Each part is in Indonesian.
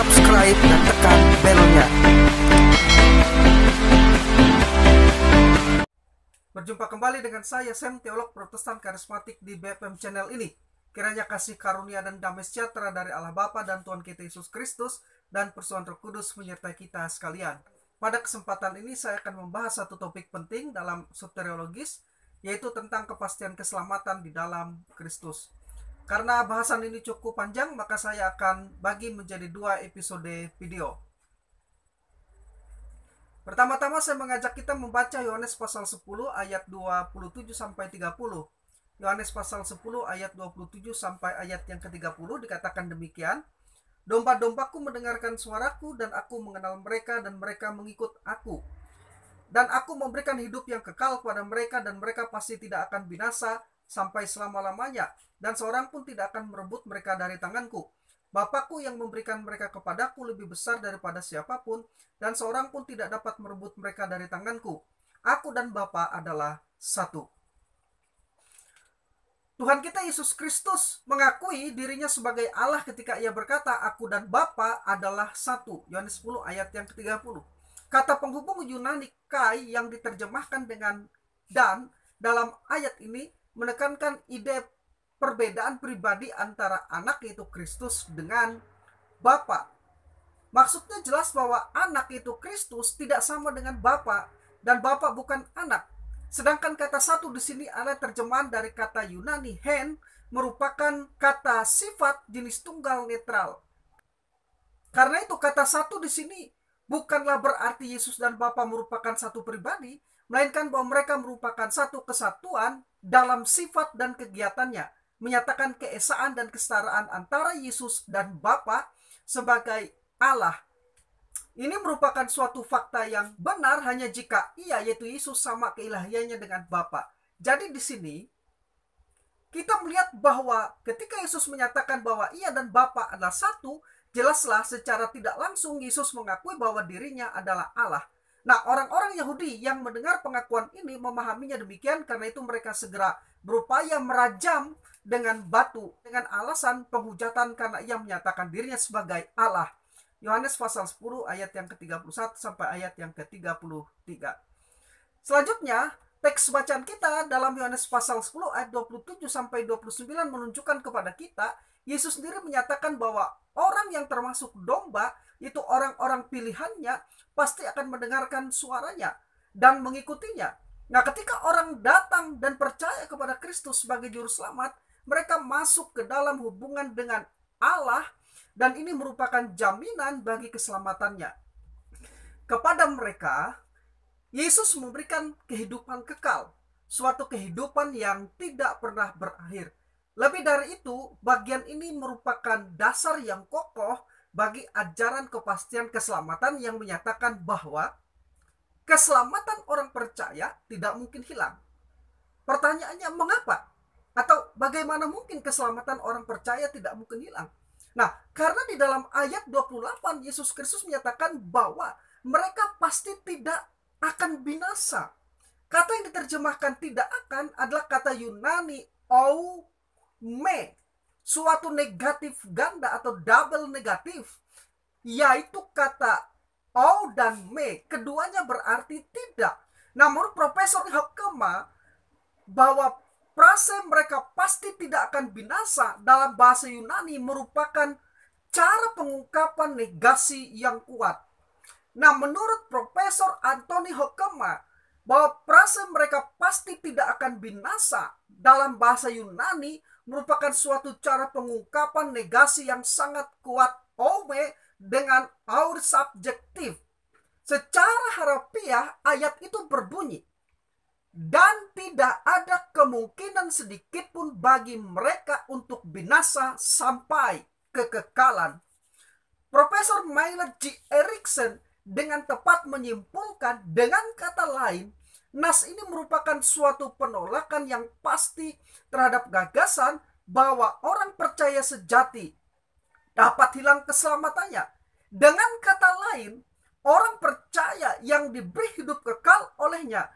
subscribe dan tekan belnya. Berjumpa kembali dengan saya, Sam, teolog Protestan Karismatik di BFM Channel ini. Kiranya kasih karunia dan damai sejahtera dari Allah Bapa dan Tuhan kita Yesus Kristus dan persekutuan Roh Kudus menyertai kita sekalian. Pada kesempatan ini saya akan membahas satu topik penting dalam soteriologis, yaitu tentang kepastian keselamatan di dalam Kristus. Karena bahasan ini cukup panjang, maka saya akan bagi menjadi 2 episode video. Pertama-tama saya mengajak kita membaca Yohanes pasal 10 ayat 27 sampai 30. Yohanes pasal 10 ayat 27 sampai ayat yang ke-30 dikatakan demikian. Domba-dombaku mendengarkan suaraku dan aku mengenal mereka dan mereka mengikut aku. Dan aku memberikan hidup yang kekal kepada mereka dan mereka pasti tidak akan binasa sampai selama-lamanya. Dan seorang pun tidak akan merebut mereka dari tanganku. Bapakku yang memberikan mereka kepadaku lebih besar daripada siapapun, dan seorang pun tidak dapat merebut mereka dari tanganku. Aku dan Bapa adalah satu. Tuhan kita Yesus Kristus mengakui dirinya sebagai Allah ketika ia berkata, aku dan Bapa adalah satu. Yohanes 10 ayat yang ke-30. Kata penghubung Yunani kai yang diterjemahkan dengan dan dalam ayat ini menekankan ide perbedaan pribadi antara anak yaitu Kristus dengan Bapa. Maksudnya jelas bahwa anak itu Kristus tidak sama dengan Bapa dan Bapa bukan anak. Sedangkan kata satu di sini adalah terjemahan dari kata Yunani hen, merupakan kata sifat jenis tunggal netral. Karena itu kata satu di sini bukanlah berarti Yesus dan Bapa merupakan satu pribadi, melainkan bahwa mereka merupakan satu kesatuan dalam sifat dan kegiatannya, menyatakan keesaan dan kesetaraan antara Yesus dan Bapa sebagai Allah. Ini merupakan suatu fakta yang benar hanya jika ia, yaitu Yesus, sama keilahiannya dengan Bapa. Jadi di sini kita melihat bahwa ketika Yesus menyatakan bahwa ia dan Bapa adalah satu, jelaslah secara tidak langsung Yesus mengakui bahwa dirinya adalah Allah. Nah, orang-orang Yahudi yang mendengar pengakuan ini memahaminya demikian, karena itu mereka segera berupaya merajam dengan batu dengan alasan penghujatan karena ia menyatakan dirinya sebagai Allah. Yohanes pasal 10 ayat yang ke-31 sampai ayat yang ke-33. Selanjutnya, teks bacaan kita dalam Yohanes pasal 10 ayat 27 sampai 29 menunjukkan kepada kita Yesus sendiri menyatakan bahwa orang yang termasuk domba, itu orang-orang pilihannya, pasti akan mendengarkan suaranya dan mengikutinya. Nah, ketika orang datang dan percaya kepada Kristus sebagai juru selamat, mereka masuk ke dalam hubungan dengan Allah, dan ini merupakan jaminan bagi keselamatannya. Kepada mereka, Yesus memberikan kehidupan kekal, suatu kehidupan yang tidak pernah berakhir. Lebih dari itu, bagian ini merupakan dasar yang kokoh bagi ajaran kepastian keselamatan yang menyatakan bahwa keselamatan orang percaya tidak mungkin hilang. Pertanyaannya, mengapa? Atau bagaimana mungkin keselamatan orang percaya tidak mungkin hilang? Nah, karena di dalam ayat 28 Yesus Kristus menyatakan bahwa mereka pasti tidak akan binasa. Kata yang diterjemahkan tidak akan adalah kata Yunani ou me, suatu negatif ganda atau double negatif, yaitu kata ou dan me, keduanya berarti tidak. Namun Profesor Hakema bahwa frase mereka pasti tidak akan binasa dalam bahasa Yunani merupakan cara pengungkapan negasi yang kuat. Nah, menurut Profesor Anthony Hakema bahwa frase mereka pasti tidak akan binasa dalam bahasa Yunani merupakan suatu cara pengungkapan negasi yang sangat kuat ome dengan our subjektif. Secara harafiah ayat itu berbunyi, dan tidak ada kemungkinan sedikit pun bagi mereka untuk binasa sampai kekekalan. Profesor Mylord G. Erickson dengan tepat menyimpulkan dengan kata lain, nas ini merupakan suatu penolakan yang pasti terhadap gagasan bahwa orang percaya sejati dapat hilang keselamatannya. Dengan kata lain, orang percaya yang diberi hidup kekal olehnya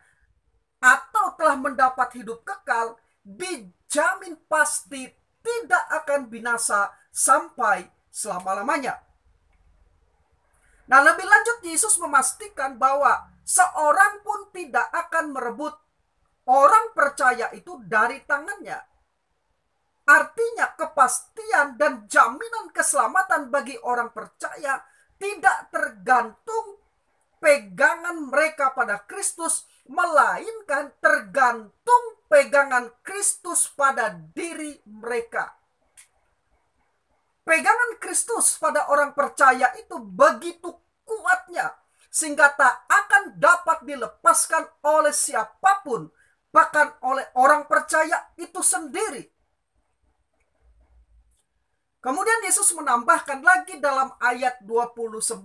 atau telah mendapat hidup kekal dijamin pasti tidak akan binasa sampai selama-lamanya. Nah, lebih lanjut Yesus memastikan bahwa seorang pun tidak akan merebut orang percaya itu dari tangannya. Artinya kepastian dan jaminan keselamatan bagi orang percaya tidak tergantung pegangan mereka pada Kristus, melainkan tergantung pegangan Kristus pada diri mereka. Pegangan Kristus pada orang percaya itu begitu kuatnya, sehingga tak akan dapat dilepaskan oleh siapapun, bahkan oleh orang percaya itu sendiri. Kemudian Yesus menambahkan lagi dalam ayat 29,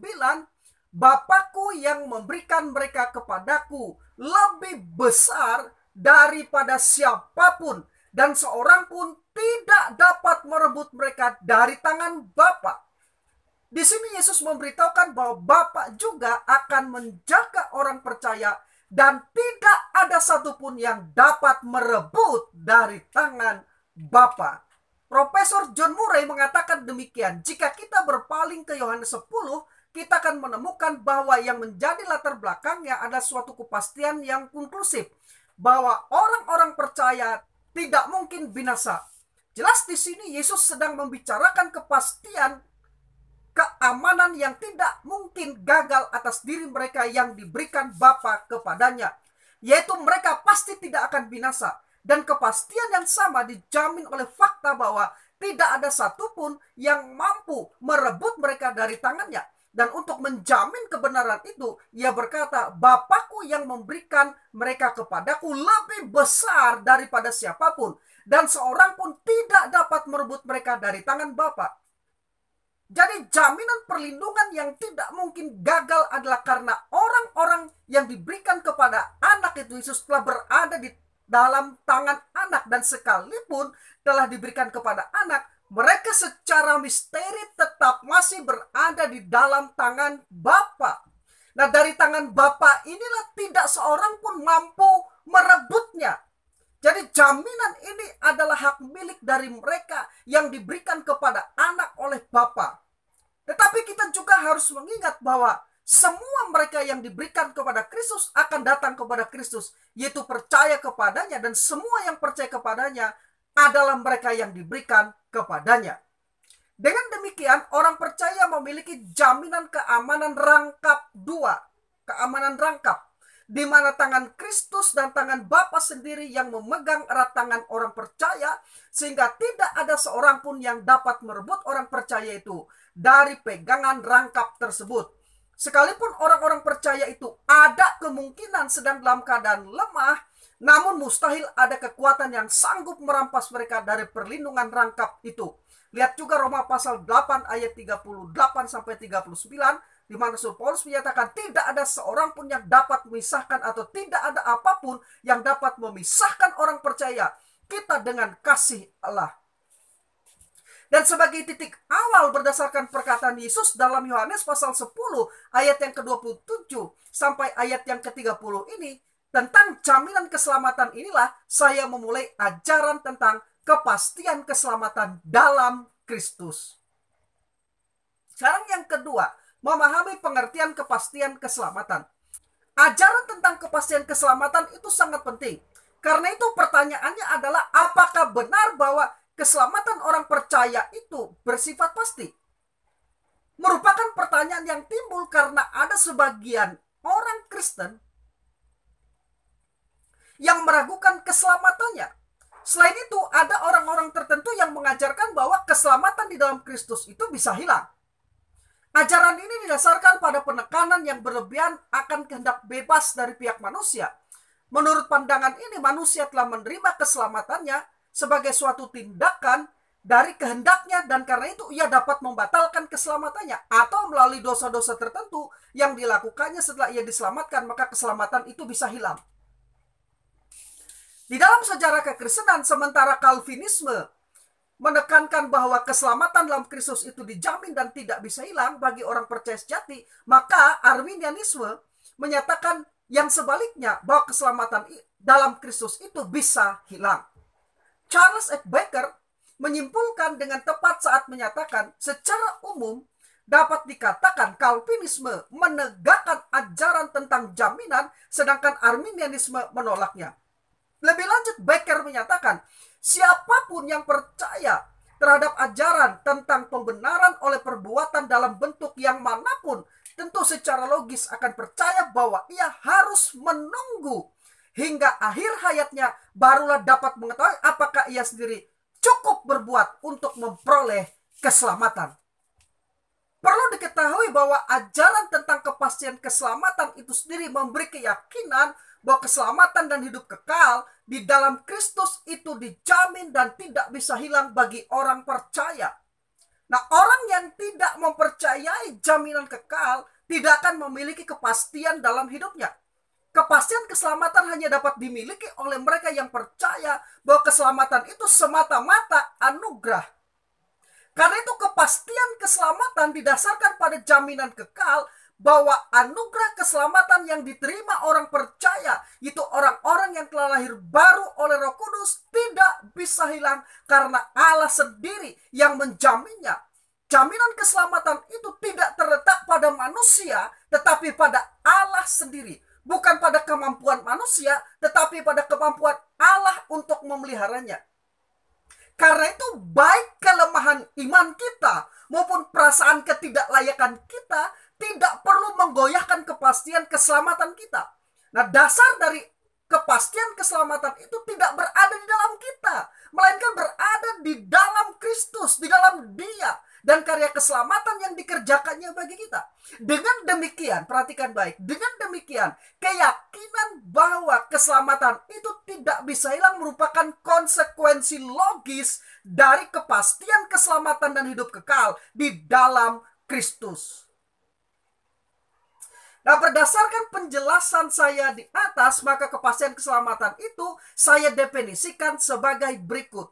Bapakku yang memberikan mereka kepadaku lebih besar daripada siapapun, dan seorang pun tidak dapat merebut mereka dari tangan Bapa. Di sini Yesus memberitahukan bahwa Bapa juga akan menjaga orang percaya dan tidak ada satupun yang dapat merebut dari tangan Bapa. Profesor John Murray mengatakan demikian, jika kita berpaling ke Yohanes 10, kita akan menemukan bahwa yang menjadi latar belakangnya ada suatu kepastian yang konklusif, bahwa orang-orang percaya tidak mungkin binasa. Jelas di sini Yesus sedang membicarakan kepastian keamanan yang tidak mungkin gagal atas diri mereka yang diberikan Bapa kepadanya, yaitu mereka pasti tidak akan binasa. Dan kepastian yang sama dijamin oleh fakta bahwa tidak ada satupun yang mampu merebut mereka dari tangannya. Dan untuk menjamin kebenaran itu, ia berkata, Bapakku yang memberikan mereka kepadaku lebih besar daripada siapapun, dan seorang pun tidak dapat merebut mereka dari tangan Bapa. Jadi jaminan perlindungan yang tidak mungkin gagal adalah karena orang-orang yang diberikan kepada anak itu Yesus telah berada di dalam tangan anak, dan sekalipun telah diberikan kepada anak, mereka secara misteri tetap masih berada di dalam tangan Bapa. Nah, dari tangan Bapa inilah tidak seorang pun mampu merebutnya. Jadi jaminan ini adalah hak milik dari mereka yang diberikan kepada anak oleh Bapa. Tetapi kita juga harus mengingat bahwa semua mereka yang diberikan kepada Kristus akan datang kepada Kristus, yaitu percaya kepadanya, dan semua yang percaya kepadanya adalah mereka yang diberikan kepadanya. Dengan demikian, orang percaya memiliki jaminan keamanan rangkap dua, keamanan rangkap, di mana tangan Kristus dan tangan Bapa sendiri yang memegang erat tangan orang percaya, sehingga tidak ada seorang pun yang dapat merebut orang percaya itu dari pegangan rangkap tersebut. Sekalipun orang-orang percaya itu ada kemungkinan sedang dalam keadaan lemah, namun mustahil ada kekuatan yang sanggup merampas mereka dari perlindungan rangkap itu. Lihat juga Roma pasal 8 ayat 38 sampai 39, di mana Rasul Paulus menyatakan tidak ada seorang pun yang dapat memisahkan, atau tidak ada apapun yang dapat memisahkan orang percaya kita dengan kasih Allah. Dan sebagai titik awal berdasarkan perkataan Yesus dalam Yohanes pasal 10 ayat yang ke-27 sampai ayat yang ke-30 ini, tentang jaminan keselamatan inilah saya memulai ajaran tentang kepastian keselamatan dalam Kristus. Sekarang yang kedua, memahami pengertian kepastian keselamatan. Ajaran tentang kepastian keselamatan itu sangat penting. Karena itu pertanyaannya adalah, apakah benar bahwa keselamatan orang percaya itu bersifat pasti? Merupakan pertanyaan yang timbul karena ada sebagian orang Kristen yang meragukan keselamatannya. Selain itu, ada orang-orang tertentu yang mengajarkan bahwa keselamatan di dalam Kristus itu bisa hilang. Ajaran ini didasarkan pada penekanan yang berlebihan akan kehendak bebas dari pihak manusia. Menurut pandangan ini, manusia telah menerima keselamatannya sebagai suatu tindakan dari kehendaknya, dan karena itu ia dapat membatalkan keselamatannya, atau melalui dosa-dosa tertentu yang dilakukannya setelah ia diselamatkan, maka keselamatan itu bisa hilang. Di dalam sejarah kekristenan, sementara Calvinisme menekankan bahwa keselamatan dalam Kristus itu dijamin dan tidak bisa hilang bagi orang percaya sejati, maka Arminianisme menyatakan yang sebaliknya, bahwa keselamatan dalam Kristus itu bisa hilang. Charles F. Baker menyimpulkan dengan tepat saat menyatakan, secara umum dapat dikatakan Calvinisme menegakkan ajaran tentang jaminan, sedangkan Arminianisme menolaknya. Lebih lanjut, Becker menyatakan, siapapun yang percaya terhadap ajaran tentang pembenaran oleh perbuatan dalam bentuk yang manapun, tentu secara logis akan percaya bahwa ia harus menunggu hingga akhir hayatnya barulah dapat mengetahui apakah ia sendiri cukup berbuat untuk memperoleh keselamatan. Perlu diketahui bahwa ajaran tentang kepastian keselamatan itu sendiri memberi keyakinan bahwa keselamatan dan hidup kekal di dalam Kristus itu dijamin dan tidak bisa hilang bagi orang percaya. Nah, orang yang tidak mempercayai jaminan kekal tidak akan memiliki kepastian dalam hidupnya. Kepastian keselamatan hanya dapat dimiliki oleh mereka yang percaya bahwa keselamatan itu semata-mata anugerah. Karena itu kepastian keselamatan didasarkan pada jaminan kekal bahwa anugerah keselamatan yang diterima orang percaya, itu orang-orang yang telah lahir baru oleh Roh Kudus, tidak bisa hilang karena Allah sendiri yang menjaminnya. Jaminan keselamatan itu tidak terletak pada manusia, tetapi pada Allah sendiri. Bukan pada kemampuan manusia, tetapi pada kemampuan Allah untuk memeliharanya. Karena itu baik kelemahan iman kita maupun perasaan ketidaklayakan kita tidak perlu menggoyahkan kepastian keselamatan kita. Nah, dasar dari kepastian keselamatan itu tidak berada di dalam kita, melainkan berada di dalam Kristus, di dalam Dia dan karya keselamatan yang dikerjakannya bagi kita. Dengan demikian, perhatikan baik, dengan demikian keyakinan bahwa keselamatan itu tidak bisa hilang merupakan konsekuensi logis dari kepastian keselamatan dan hidup kekal di dalam Kristus. Nah, berdasarkan penjelasan saya di atas, maka kepastian keselamatan itu saya definisikan sebagai berikut.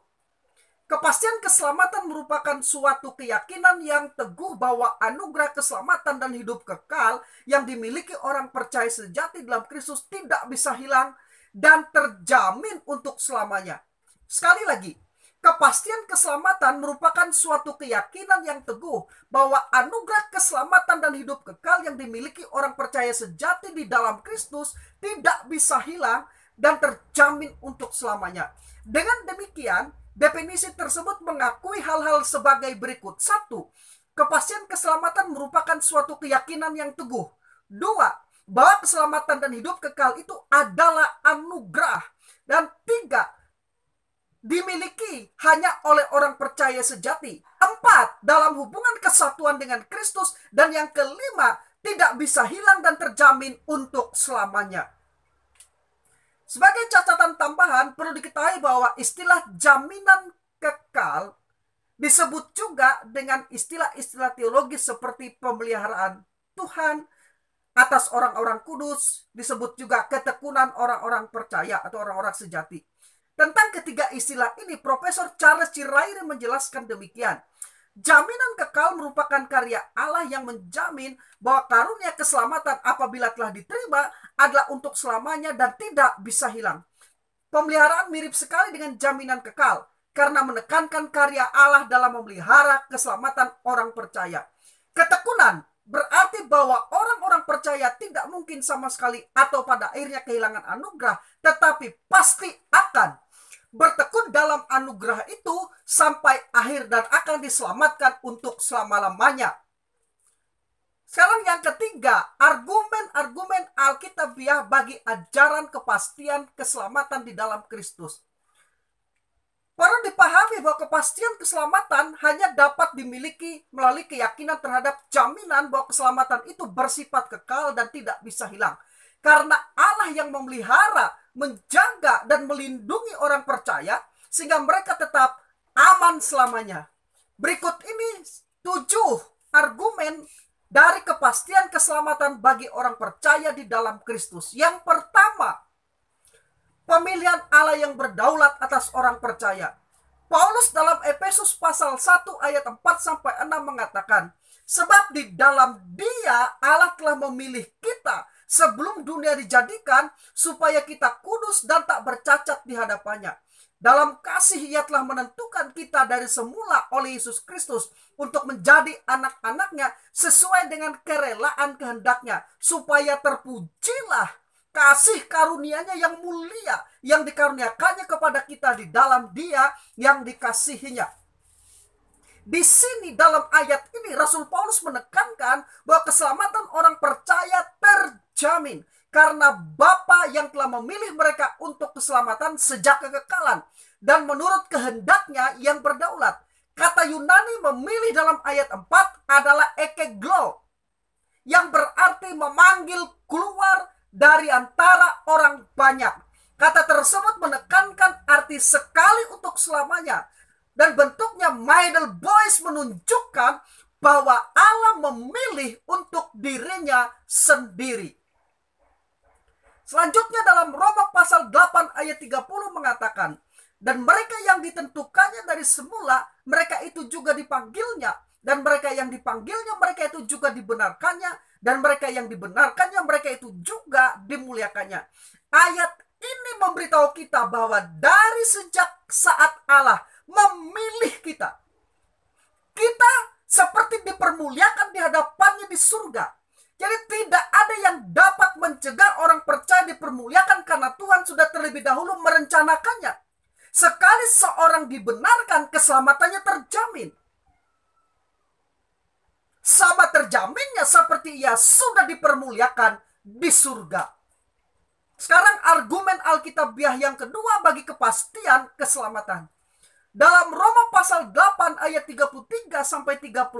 Kepastian keselamatan merupakan suatu keyakinan yang teguh bahwa anugerah keselamatan dan hidup kekal yang dimiliki orang percaya sejati dalam Kristus tidak bisa hilang dan terjamin untuk selamanya. Sekali lagi, kepastian keselamatan merupakan suatu keyakinan yang teguh bahwa anugerah keselamatan dan hidup kekal yang dimiliki orang percaya sejati di dalam Kristus tidak bisa hilang dan terjamin untuk selamanya. Dengan demikian, definisi tersebut mengakui hal-hal sebagai berikut. 1. Kepastian keselamatan merupakan suatu keyakinan yang teguh. 2. Bahwa keselamatan dan hidup kekal itu adalah anugerah. Dan 3. Dimiliki hanya oleh orang percaya sejati. 4. Dalam hubungan kesatuan dengan Kristus. Dan yang kelima, tidak bisa hilang dan terjamin untuk selamanya. Sebagai catatan tambahan, perlu diketahui bahwa istilah jaminan kekal disebut juga dengan istilah-istilah teologis seperti pemeliharaan Tuhan atas orang-orang kudus, disebut juga ketekunan orang-orang percaya atau orang-orang sejati. Tentang ketiga istilah ini, Profesor Charles C. Ryrie menjelaskan demikian. Jaminan kekal merupakan karya Allah yang menjamin bahwa karunia keselamatan apabila telah diterima adalah untuk selamanya dan tidak bisa hilang. Pemeliharaan mirip sekali dengan jaminan kekal karena menekankan karya Allah dalam memelihara keselamatan orang percaya. Ketekunan berarti bahwa orang-orang percaya tidak mungkin sama sekali atau pada akhirnya kehilangan anugerah, tetapi pasti akan bertekun dalam anugerah itu sampai akhir dan akan diselamatkan untuk selama-lamanya. Sekarang yang ketiga, argumen-argumen Alkitabiah bagi ajaran kepastian keselamatan di dalam Kristus. Perlu dipahami bahwa kepastian keselamatan hanya dapat dimiliki melalui keyakinan terhadap jaminan bahwa keselamatan itu bersifat kekal dan tidak bisa hilang. Karena Allah yang memelihara, menjaga, dan melindungi orang percaya sehingga mereka tetap aman selamanya. Berikut ini 7 argumen dari kepastian keselamatan bagi orang percaya di dalam Kristus. Yang pertama, pemilihan Allah yang berdaulat atas orang percaya. Paulus dalam Efesus pasal 1 ayat 4-6 mengatakan, sebab di dalam Dia Allah telah memilih kita sebelum dunia dijadikan supaya kita kudus dan tak bercacat di hadapannya. Dalam kasih ia telah menentukan kita dari semula oleh Yesus Kristus untuk menjadi anak-anaknya sesuai dengan kerelaan kehendaknya, supaya terpujilah kasih karunia-Nya yang mulia yang dikaruniakannya kepada kita di dalam Dia yang dikasihinya. Di sini dalam ayat ini Rasul Paulus menekankan bahwa keselamatan orang percaya terjamin karena Bapa yang telah memilih mereka untuk keselamatan sejak kekekalan dan menurut kehendaknya yang berdaulat. Kata Yunani memilih dalam ayat 4 adalah ekeglo, yang berarti memanggil keluar dari antara orang banyak. Kata tersebut menekankan arti sekali untuk selamanya. Dan bentuknya Middle Voice menunjukkan bahwa Allah memilih untuk dirinya sendiri. Selanjutnya dalam Roma pasal 8 ayat 30 mengatakan, dan mereka yang ditentukannya dari semula, mereka itu juga dipanggilnya. Dan mereka yang dipanggilnya, mereka itu juga dibenarkannya. Dan mereka yang dibenarkannya, mereka itu juga dimuliakannya. Ayat ini memberitahu kita bahwa dari sejak saat Allah memilih kita, kita seperti dipermuliakan di hadapannya di surga. Jadi tidak ada yang dapat mencegah orang percaya dipermuliakan karena Tuhan sudah terlebih dahulu merencanakannya. Sekali seorang dibenarkan, keselamatannya terjamin. Sama terjaminnya seperti ia sudah dipermuliakan di surga. Sekarang argumen Alkitabiah yang kedua bagi kepastian keselamatan. Dalam Roma pasal 8 ayat 33 sampai 34,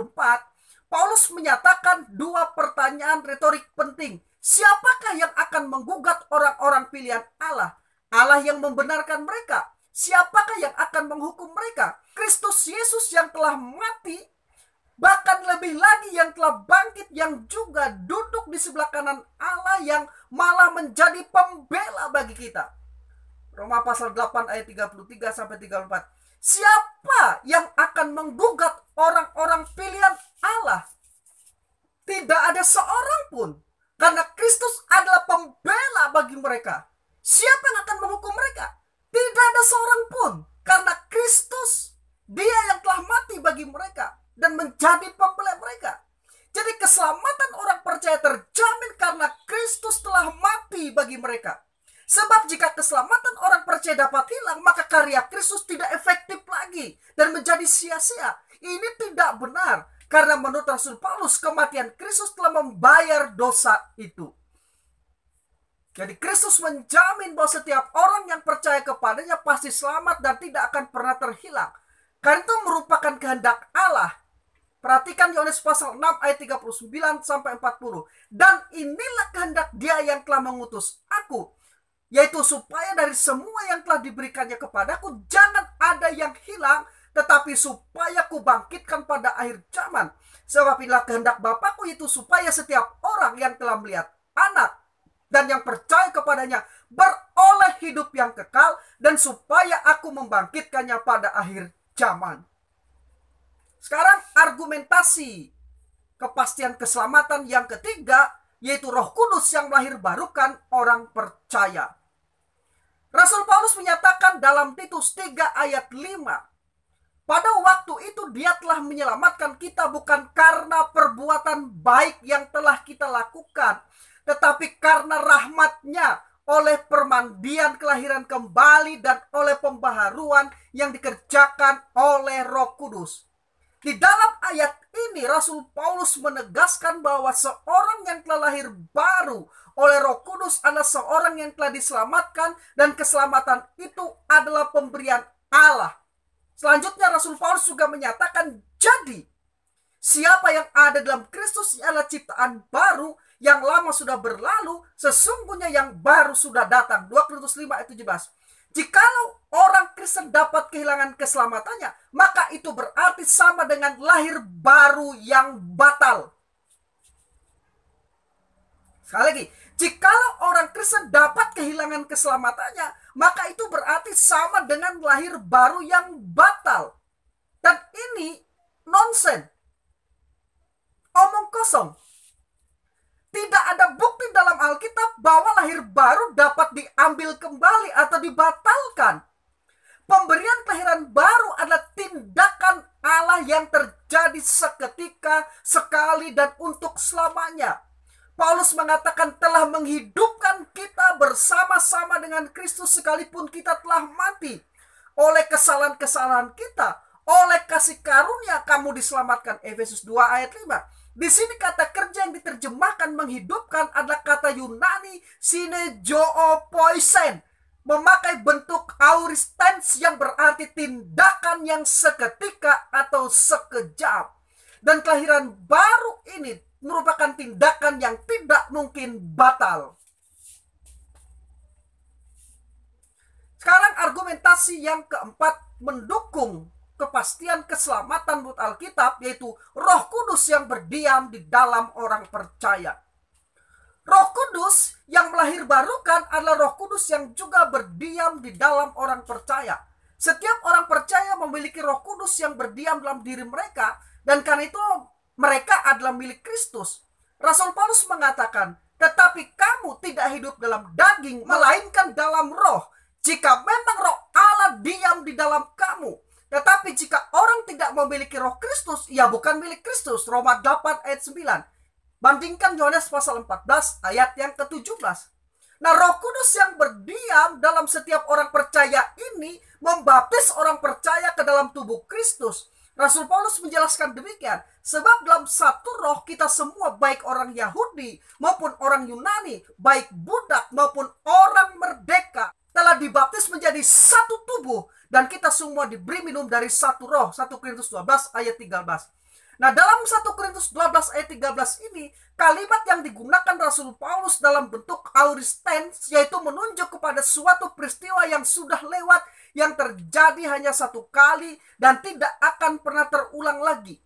Paulus menyatakan dua pertanyaan retorik penting. Siapakah yang akan menggugat orang-orang pilihan Allah? Allah yang membenarkan mereka. Siapakah yang akan menghukum mereka? Kristus Yesus yang telah mati, bahkan lebih lagi yang telah bangkit, yang juga duduk di sebelah kanan Allah, yang malah menjadi pembela bagi kita. Roma pasal 8 ayat 33 sampai 34. Siapa yang akan menggugat orang-orang pilihan Allah? Tidak ada seorang pun, karena Kristus adalah pembela bagi mereka. Siapa yang akan menghukum mereka? Tidak ada seorang pun, karena Kristus, Dia yang telah mati bagi mereka dan menjadi pembela mereka. Jadi keselamatan orang percaya terjamin karena Kristus telah mati bagi mereka. Sebab jika keselamatan orang percaya dapat hilang, maka karya Kristus tidak efektif lagi dan menjadi sia-sia. Ini tidak benar, karena menurut Rasul Paulus, kematian Kristus telah membayar dosa itu. Jadi Kristus menjamin bahwa setiap orang yang percaya kepadanya pasti selamat dan tidak akan pernah terhilang. Karena itu merupakan kehendak Allah. Perhatikan Yohanes pasal 6 ayat 39 sampai 40. Dan inilah kehendak Dia yang telah mengutus aku, yaitu supaya dari semua yang telah diberikannya kepadaku jangan ada yang hilang, tetapi supaya kubangkitkan pada akhir zaman. Sebab inilah kehendak Bapakku, yaitu supaya setiap orang yang telah melihat Anak dan yang percaya kepadanya beroleh hidup yang kekal, dan supaya aku membangkitkannya pada akhir zaman. Sekarang argumentasi kepastian keselamatan yang ketiga, yaitu Roh Kudus yang melahir barukan orang percaya. Rasul Paulus menyatakan dalam Titus 3 ayat 5, pada waktu itu Dia telah menyelamatkan kita bukan karena perbuatan baik yang telah kita lakukan, tetapi karena rahmat-Nya, oleh permandian kelahiran kembali dan oleh pembaharuan yang dikerjakan oleh Roh Kudus. Di dalam ayat ini Rasul Paulus menegaskan bahwa seorang yang telah lahir baru oleh Roh Kudus adalah seorang yang telah diselamatkan, dan keselamatan itu adalah pemberian Allah. Selanjutnya Rasul Paulus juga menyatakan, jadi siapa yang ada dalam Kristus adalah ciptaan baru, yang lama sudah berlalu, sesungguhnya yang baru sudah datang. 2 Korintus 5 ayat 17. Jikalau orang Kristen dapat kehilangan keselamatannya, maka itu berarti sama dengan lahir baru yang batal. Sekali lagi, jikalau orang Kristen dapat kehilangan keselamatannya, maka itu berarti sama dengan lahir baru yang batal. Dan ini nonsen, omong kosong. Tidak ada bukti dalam Alkitab bahwa lahir baru dapat diambil kembali atau dibatalkan. Pemberian kelahiran baru adalah tindakan Allah yang terjadi seketika, sekali, dan untuk selamanya. Paulus mengatakan telah menghidupkan kita bersama-sama dengan Kristus sekalipun kita telah mati. Oleh kesalahan-kesalahan kita, oleh kasih karunia kamu diselamatkan. Efesus 2 ayat 5. Di sini kata kerja yang diterjemahkan menghidupkan adalah kata Yunani synezopoisen, memakai bentuk aorist tense yang berarti tindakan yang seketika atau sekejap. Dan kelahiran baru ini merupakan tindakan yang tidak mungkin batal. Sekarang argumentasi yang keempat mendukung kepastian keselamatan menurut Alkitab, yaitu Roh Kudus yang berdiam di dalam orang percaya. Roh Kudus yang melahirbarukan adalah Roh Kudus yang juga berdiam di dalam orang percaya. Setiap orang percaya memiliki Roh Kudus yang berdiam dalam diri mereka, dan karena itu mereka adalah milik Kristus. Rasul Paulus mengatakan, tetapi kamu tidak hidup dalam daging, melainkan dalam roh. Jika memang roh Allah diam di dalam kamu. Tetapi jika orang tidak memiliki roh Kristus, ia bukan milik Kristus. Roma 8 ayat 9. Bandingkan Yohanes pasal 14 ayat yang ke-17. Nah, Roh Kudus yang berdiam dalam setiap orang percaya ini membaptis orang percaya ke dalam tubuh Kristus. Rasul Paulus menjelaskan demikian, sebab dalam satu roh kita semua, baik orang Yahudi maupun orang Yunani, baik budak maupun orang merdeka, telah dibaptis menjadi satu tubuh, dan kita semua diberi minum dari satu roh. 1 Korintus 12 ayat 13. Nah, dalam 1 Korintus 12 ayat 13 ini, kalimat yang digunakan Rasul Paulus dalam bentuk aorist tense, yaitu menunjuk kepada suatu peristiwa yang sudah lewat, yang terjadi hanya satu kali dan tidak akan pernah terulang lagi.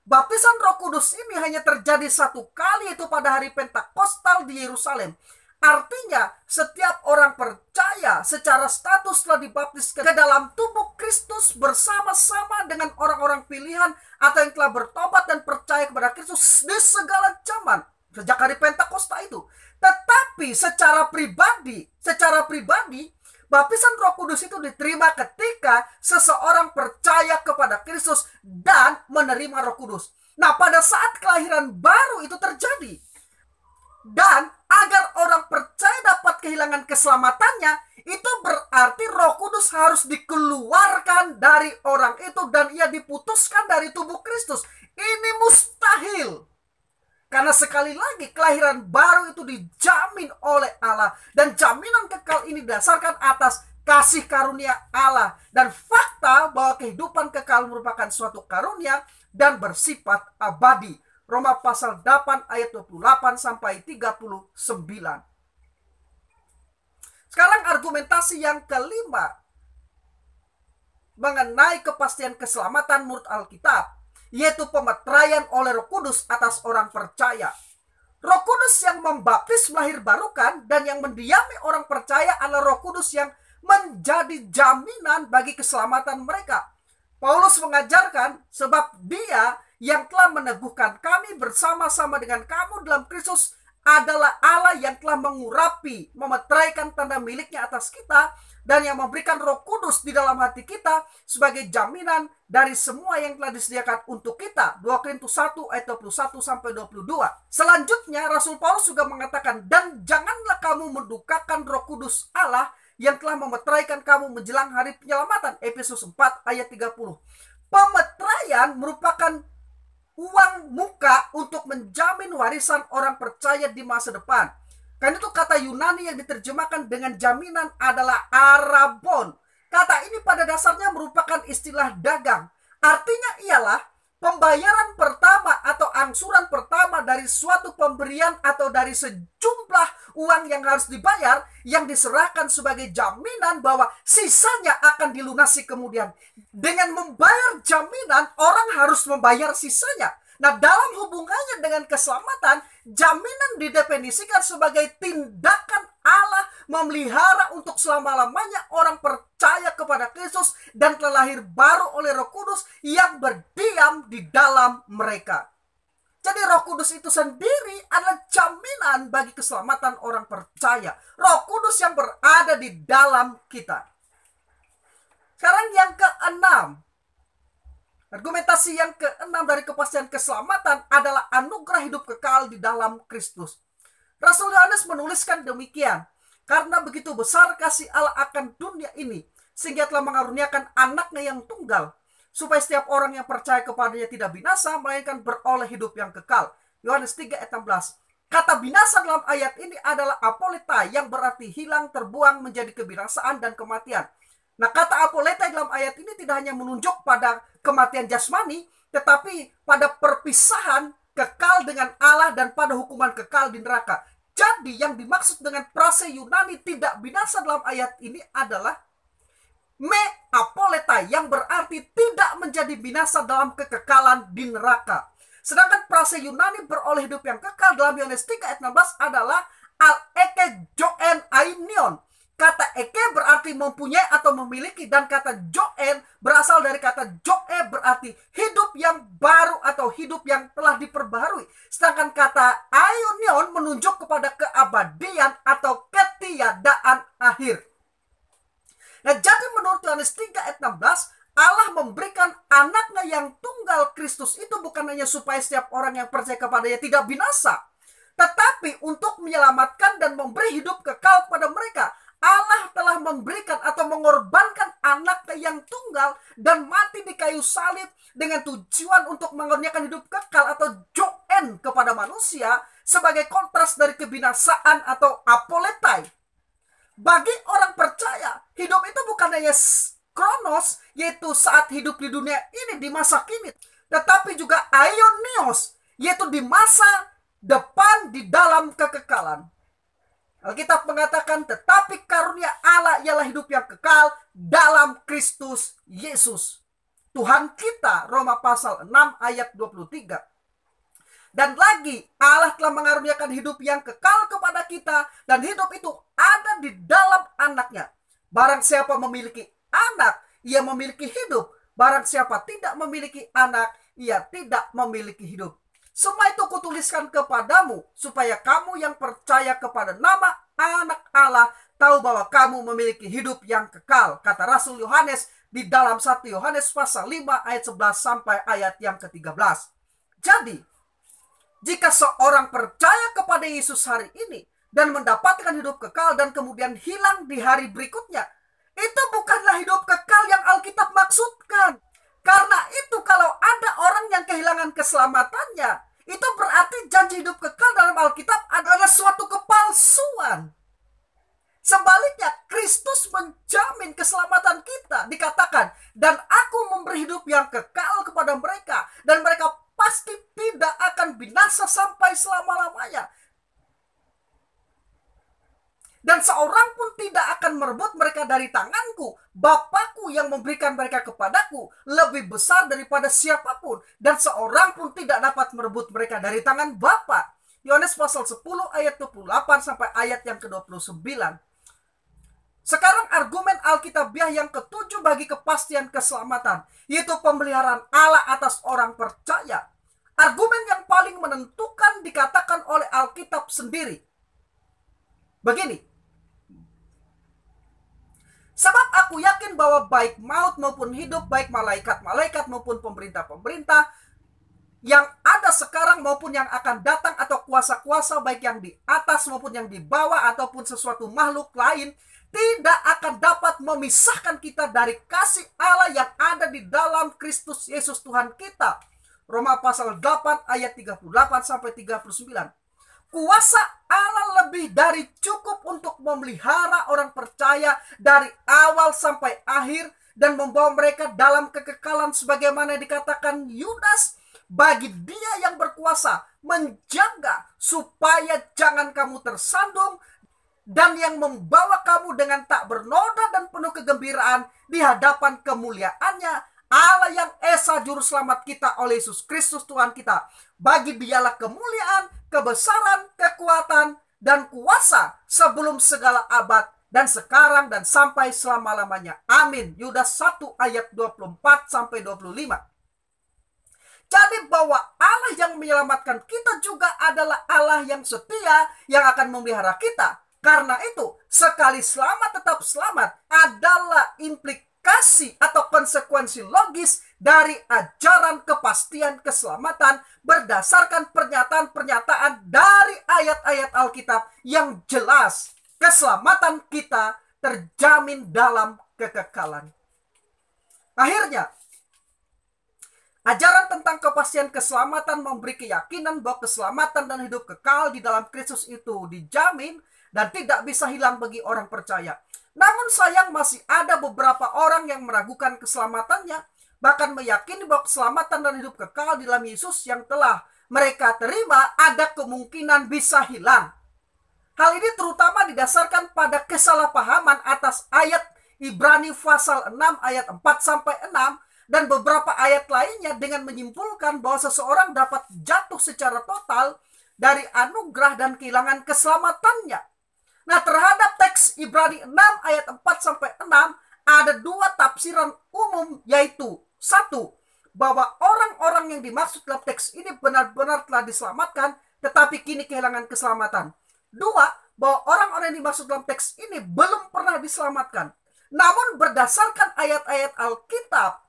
Baptisan Roh Kudus ini hanya terjadi satu kali, yaitu pada hari Pentakostal di Yerusalem. Artinya, setiap orang percaya secara status telah dibaptis ke dalam tubuh Kristus bersama-sama dengan orang-orang pilihan atau yang telah bertobat dan percaya kepada Kristus di segala zaman sejak hari Pentakosta itu. Tetapi secara pribadi, baptisan Roh Kudus itu diterima ketika seseorang percaya kepada Kristus dan menerima Roh Kudus. Nah, pada saat kelahiran baru itu terjadi. Dan agar orang percaya dapat kehilangan keselamatannya, itu berarti Roh Kudus harus dikeluarkan dari orang itu dan ia diputuskan dari tubuh Kristus. Ini mustahil. Karena sekali lagi kelahiran baru itu dijamin oleh Allah, dan jaminan kekal ini didasarkan atas kasih karunia Allah dan fakta bahwa kehidupan kekal merupakan suatu karunia dan bersifat abadi. Roma pasal 8 ayat 28 sampai 39. Sekarang argumentasi yang kelima mengenai kepastian keselamatan menurut Alkitab, yaitu pemeteraian oleh Roh Kudus atas orang percaya. Roh Kudus yang membaptis melahirbarukan dan yang mendiami orang percaya adalah Roh Kudus yang menjadi jaminan bagi keselamatan mereka. Paulus mengajarkan, sebab Dia yang telah meneguhkan kami bersama-sama dengan kamu dalam Kristus adalah Allah yang telah mengurapi, memeteraikan tanda miliknya atas kita, dan yang memberikan Roh Kudus di dalam hati kita sebagai jaminan dari semua yang telah disediakan untuk kita. 2 Korintus 1 ayat 21 sampai 22. Selanjutnya Rasul Paulus juga mengatakan, dan janganlah kamu mendukakan Roh Kudus Allah yang telah memeteraikan kamu menjelang hari penyelamatan. Efesus 4 ayat 30. Pemeteraian merupakan uang muka untuk menjamin warisan orang percaya di masa depan. Karena itu kata Yunani yang diterjemahkan dengan jaminan adalah arabon. Kata ini pada dasarnya merupakan istilah dagang. Artinya ialah pembayaran pertama atau angsuran pertama dari suatu pemberian atau dari sejumlah uang yang harus dibayar, yang diserahkan sebagai jaminan bahwa sisanya akan dilunasi kemudian. Dengan membayar jaminan, orang harus membayar sisanya. Nah, dalam hubungannya dengan keselamatan, jaminan didefinisikan sebagai tindakan Allah memelihara untuk selama-lamanya orang percaya kepada Kristus dan telah lahir baru oleh Roh Kudus yang berdiam di dalam mereka. Jadi Roh Kudus itu sendiri adalah jaminan bagi keselamatan orang percaya. Roh Kudus yang berada di dalam kita. Sekarang yang keenam. Argumentasi yang keenam dari kepastian keselamatan adalah anugerah hidup kekal di dalam Kristus. Rasul Yohanes menuliskan demikian, karena begitu besar kasih Allah akan dunia ini, sehingga telah mengaruniakan anaknya yang tunggal, supaya setiap orang yang percaya kepadanya tidak binasa, melainkan beroleh hidup yang kekal. Yohanes 3 ayat 16. Kata binasa dalam ayat ini adalah apoletai, yang berarti hilang, terbuang, menjadi kebinasaan dan kematian. Nah, kata apoletai dalam ayat ini tidak hanya menunjuk pada kematian jasmani, tetapi pada perpisahan kekal dengan Allah dan pada hukuman kekal di neraka. Jadi yang dimaksud dengan prase Yunani tidak binasa dalam ayat ini adalah me apoletai, yang berarti tidak menjadi binasa dalam kekekalan di neraka. Sedangkan prase Yunani beroleh hidup yang kekal dalam Yohanes 3 ayat 16 adalah al eke joen ainion. Kata eke berarti mempunyai atau memiliki, dan kata joen berasal dari kata joe, berarti hidup yang baru atau hidup yang telah diperbaharui. Sedangkan kata aionion menunjuk kepada keabadian atau ketiadaan akhir. Nah, jadi menurut Yohanes 3 ayat 16, Allah memberikan anaknya yang tunggal Kristus itu bukan hanya supaya setiap orang yang percaya kepadanya tidak binasa, tetapi untuk menyelamatkan dan memberi hidup kekal kepada mereka. Allah telah memberikan atau mengorbankan anaknya yang tunggal dan mati di kayu salib dengan tujuan untuk mengaruniakan hidup kekal atau joen kepada manusia sebagai kontras dari kebinasaan atau apoletai. Bagi orang percaya, hidup itu bukan hanya kronos, yaitu saat hidup di dunia ini di masa kini, tetapi juga aionios, yaitu di masa depan di dalam kekekalan. Alkitab mengatakan, tetapi karunia Allah ialah hidup yang kekal dalam Kristus Yesus Tuhan kita. Roma pasal 6 ayat 23. Dan lagi, Allah telah mengaruniakan hidup yang kekal kepada kita, dan hidup itu ada di dalam anaknya. Barang siapa memiliki anak, ia memiliki hidup. Barang siapa tidak memiliki anak, ia tidak memiliki hidup. Semua itu kutuliskan kepadamu, supaya kamu yang percaya kepada nama anak Allah tahu bahwa kamu memiliki hidup yang kekal. Kata Rasul Yohanes di dalam 1 Yohanes pasal 5 ayat 11 sampai ayat yang ke-13. Jadi, jika seorang percaya kepada Yesus hari ini dan mendapatkan hidup kekal dan kemudian hilang di hari berikutnya, itu bukanlah hidup kekal yang Alkitab maksudkan. Karena itu kalau ada orang yang kehilangan keselamatannya, itu berarti janji hidup kekal dalam Alkitab adalah suatu kepalsuan. Sebaliknya, Kristus menjamin keselamatan kita. Dikatakan, dan aku memberi hidup yang kekal kepada mereka, dan mereka pasti tidak akan binasa sampai selama-lamanya. Dan seorang pun tidak akan merebut mereka dari tanganku. Bapakku yang memberikan mereka kepadaku lebih besar daripada siapapun, dan seorang pun tidak dapat merebut mereka dari tangan Bapa. Yohanes pasal 10 ayat 28 sampai ayat yang ke-29. Sekarang argumen Alkitabiah yang ketujuh bagi kepastian keselamatan, yaitu pemeliharaan Allah atas orang percaya. Argumen yang paling menentukan dikatakan oleh Alkitab sendiri. Begini, sebab aku yakin bahwa baik maut maupun hidup, baik malaikat-malaikat maupun pemerintah-pemerintah yang ada sekarang maupun yang akan datang, atau kuasa-kuasa baik yang di atas maupun yang di bawah, ataupun sesuatu makhluk lain, tidak akan dapat memisahkan kita dari kasih Allah yang ada di dalam Kristus Yesus Tuhan kita. Roma pasal 8 ayat 38 sampai 39. Kuasa Allah lebih dari cukup untuk memelihara orang percaya dari awal sampai akhir dan membawa mereka dalam kekekalan, sebagaimana dikatakan Yudas, bagi Dia yang berkuasa menjaga supaya jangan kamu tersandung, dan yang membawa kamu dengan tak bernoda dan penuh kegembiraan di hadapan kemuliaannya, Allah yang Esa Juru Selamat kita oleh Yesus Kristus Tuhan kita. Bagi Dialah kemuliaan, kebesaran, kekuatan, dan kuasa sebelum segala abad, dan sekarang dan sampai selama-lamanya. Amin. Yudas 1 ayat 24 sampai 25. Jadi bahwa Allah yang menyelamatkan kita juga adalah Allah yang setia, yang akan memelihara kita. Karena itu, sekali selamat tetap selamat adalah implikasi atau konsekuensi logis dari ajaran kepastian keselamatan berdasarkan pernyataan-pernyataan dari ayat-ayat Alkitab yang jelas keselamatan kita terjamin dalam kekekalan. Akhirnya, ajaran tentang kepastian keselamatan memberi keyakinan bahwa keselamatan dan hidup kekal di dalam Kristus itu dijamin dan tidak bisa hilang bagi orang percaya. Namun sayang masih ada beberapa orang yang meragukan keselamatannya, bahkan meyakini bahwa keselamatan dan hidup kekal di dalam Yesus yang telah mereka terima ada kemungkinan bisa hilang. Hal ini terutama didasarkan pada kesalahpahaman atas ayat Ibrani pasal 6 ayat 4-6 dan beberapa ayat lainnya dengan menyimpulkan bahwa seseorang dapat jatuh secara total dari anugerah dan kehilangan keselamatannya. Nah, terhadap teks Ibrani 6 ayat 4-6 ada dua tafsiran umum, yaitu satu, bahwa orang-orang yang dimaksud dalam teks ini benar-benar telah diselamatkan tetapi kini kehilangan keselamatan. Dua, bahwa orang-orang yang dimaksud dalam teks ini belum pernah diselamatkan. Namun berdasarkan ayat-ayat Alkitab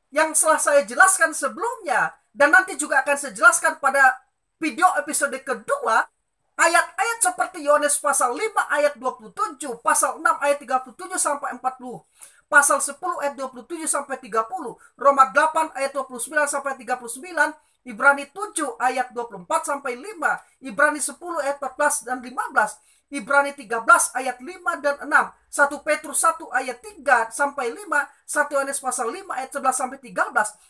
yang telah saya jelaskan sebelumnya, dan nanti juga akan saya jelaskan pada video episode kedua, ayat-ayat seperti Yohanes pasal 5 ayat 27, pasal 6 ayat 37-40, pasal 10 ayat 27-30, Roma 8 ayat 29-39, Ibrani 7 ayat 24-5, Ibrani 10 ayat 14 dan 15, Ibrani 13 ayat 5 dan 6, 1 Petrus 1 ayat 3-5, 1 Yohanes pasal 5 ayat 11-13,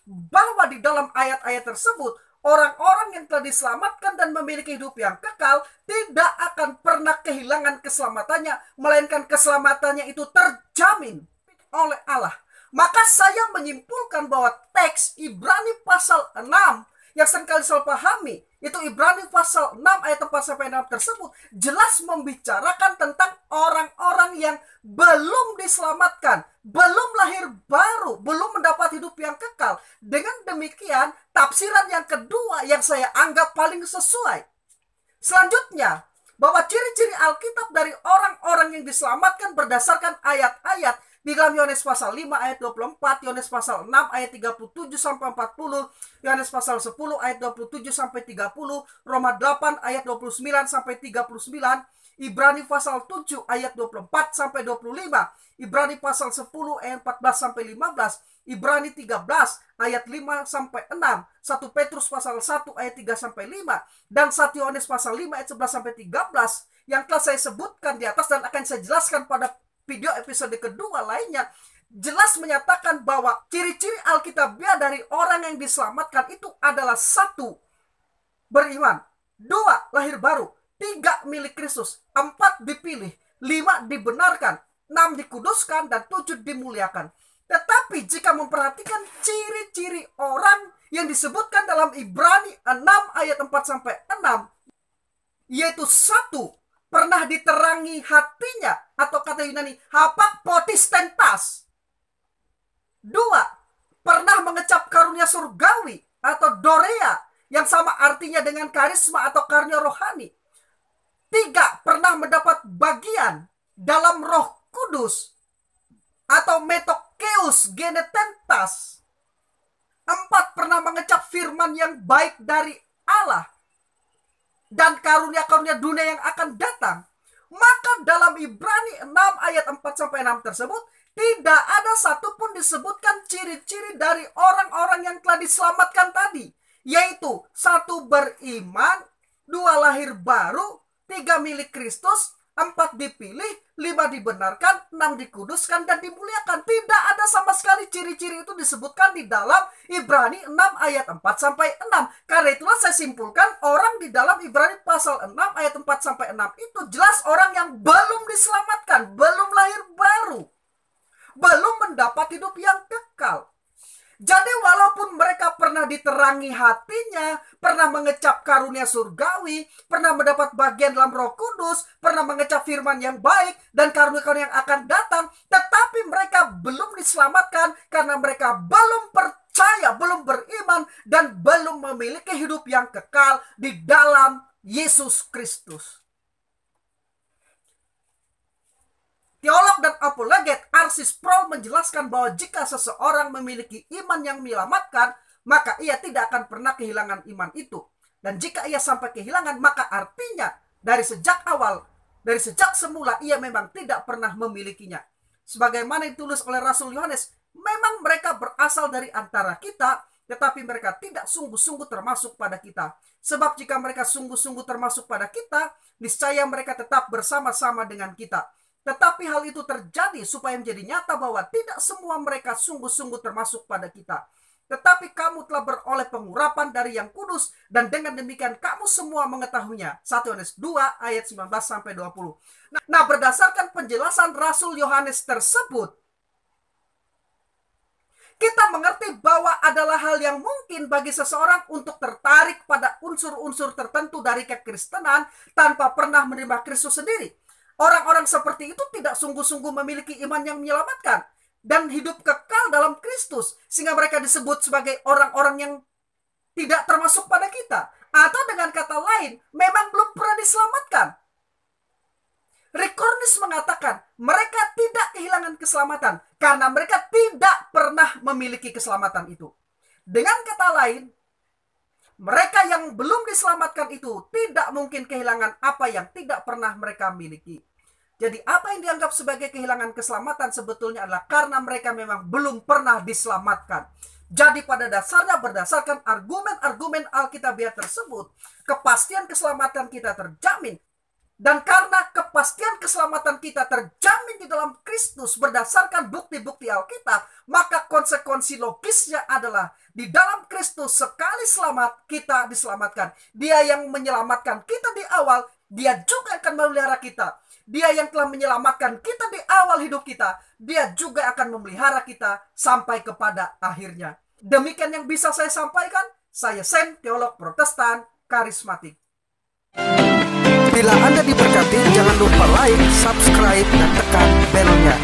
bahwa di dalam ayat-ayat tersebut orang-orang yang telah diselamatkan dan memiliki hidup yang kekal tidak akan pernah kehilangan keselamatannya, melainkan keselamatannya itu terjamin oleh Allah. Maka saya menyimpulkan bahwa teks Ibrani pasal 6 yang seringkali salah pahami, itu Ibrani pasal 6 ayat 4-6 tersebut jelas membicarakan tentang orang-orang yang belum diselamatkan, belum lahir baru, belum mendapat hidup yang kekal. Dengan demikian, tafsiran yang kedua yang saya anggap paling sesuai. Selanjutnya, bahwa ciri-ciri Alkitab dari orang-orang yang diselamatkan berdasarkan ayat-ayat di dalam Yohanes pasal 5 ayat 24, Yohanes pasal 6 ayat 37-40, Yohanes pasal 10 ayat 27-30, Roma 8 ayat 29-39, Ibrani pasal 7 ayat 24-25, Ibrani pasal 10 ayat 14-15, Ibrani 13 ayat 5-6, 1 Petrus pasal 1 ayat 3-5, dan 1 Yohanes pasal 5 ayat 11-13 yang telah saya sebutkan di atas dan akan saya jelaskan pada video episode kedua lainnya, jelas menyatakan bahwa ciri-ciri Alkitabiah dari orang yang diselamatkan itu adalah satu, beriman, dua, lahir baru, tiga, milik Kristus, empat, dipilih, lima, dibenarkan, enam, dikuduskan, dan tujuh, dimuliakan. Tetapi jika memperhatikan ciri-ciri orang yang disebutkan dalam Ibrani 6 ayat 4-6, yaitu satu, pernah diterangi hatinya, atau kata Yunani hapapotistentas. Dua, pernah mengecap karunia surgawi atau dorea, yang sama artinya dengan karisma atau karunia rohani. Tiga, pernah mendapat bagian dalam Roh Kudus atau metokeus genetentas. Empat, pernah mengecap firman yang baik dari Allah dan karunia-karunia dunia yang akan datang. Maka dalam Ibrani 6 ayat 4-6 tersebut tidak ada satupun disebutkan ciri-ciri dari orang-orang yang telah diselamatkan tadi, yaitu satu, beriman, dua, lahir baru, tiga, milik Kristus, empat, dipilih, lima, dibenarkan, enam, dikuduskan, dan dimuliakan. Tidak ada sama sekali ciri-ciri itu disebutkan di dalam Ibrani 6 ayat 4-6. Karena itulah saya simpulkan orang di dalam Ibrani pasal 6 ayat 4-6 itu jelas orang yang belum diselamatkan, belum lahir baru, belum mendapat hidup yang kekal. Jadi walaupun mereka pernah diterangi hatinya, pernah mengecap karunia surgawi, pernah mendapat bagian dalam Roh Kudus, pernah mengecap firman yang baik dan karunia-karunia yang akan datang, tetapi mereka belum diselamatkan karena mereka belum percaya, belum beriman, dan belum memiliki hidup yang kekal di dalam Yesus Kristus. Teolog dan apologet R.C. Sproul menjelaskan bahwa jika seseorang memiliki iman yang menyelamatkan, maka ia tidak akan pernah kehilangan iman itu. Dan jika ia sampai kehilangan, maka artinya dari sejak awal, dari sejak semula ia memang tidak pernah memilikinya. Sebagaimana ditulis oleh Rasul Yohanes, memang mereka berasal dari antara kita, tetapi mereka tidak sungguh-sungguh termasuk pada kita. Sebab jika mereka sungguh-sungguh termasuk pada kita, niscaya mereka tetap bersama-sama dengan kita. Tetapi hal itu terjadi supaya menjadi nyata bahwa tidak semua mereka sungguh-sungguh termasuk pada kita. Tetapi kamu telah beroleh pengurapan dari Yang Kudus, dan dengan demikian kamu semua mengetahuinya. 1 Yohanes 2 ayat 19-20. Nah, berdasarkan penjelasan Rasul Yohanes tersebut, kita mengerti bahwa adalah hal yang mungkin bagi seseorang untuk tertarik pada unsur-unsur tertentu dari kekristenan tanpa pernah menerima Kristus sendiri. Orang-orang seperti itu tidak sungguh-sungguh memiliki iman yang menyelamatkan dan hidup kekal dalam Kristus, sehingga mereka disebut sebagai orang-orang yang tidak termasuk pada kita. Atau dengan kata lain, memang belum pernah diselamatkan. Rick Cornish mengatakan mereka tidak kehilangan keselamatan karena mereka tidak pernah memiliki keselamatan itu. Dengan kata lain, mereka yang belum diselamatkan itu tidak mungkin kehilangan apa yang tidak pernah mereka miliki. Jadi apa yang dianggap sebagai kehilangan keselamatan sebetulnya adalah karena mereka memang belum pernah diselamatkan. Jadi pada dasarnya berdasarkan argumen-argumen Alkitabiah tersebut, kepastian keselamatan kita terjamin. Dan karena kepastian keselamatan kita terjamin di dalam Kristus berdasarkan bukti-bukti Alkitab, maka konsekuensi logisnya adalah di dalam Kristus sekali selamat kita diselamatkan. Dia yang menyelamatkan kita di awal, dia juga akan memelihara kita. Dia yang telah menyelamatkan kita di awal hidup kita, dia juga akan memelihara kita sampai kepada akhirnya. Demikian yang bisa saya sampaikan. Saya Sam, teolog Protestan karismatik. Bila Anda diberkati, jangan lupa like, subscribe, dan tekan belnya.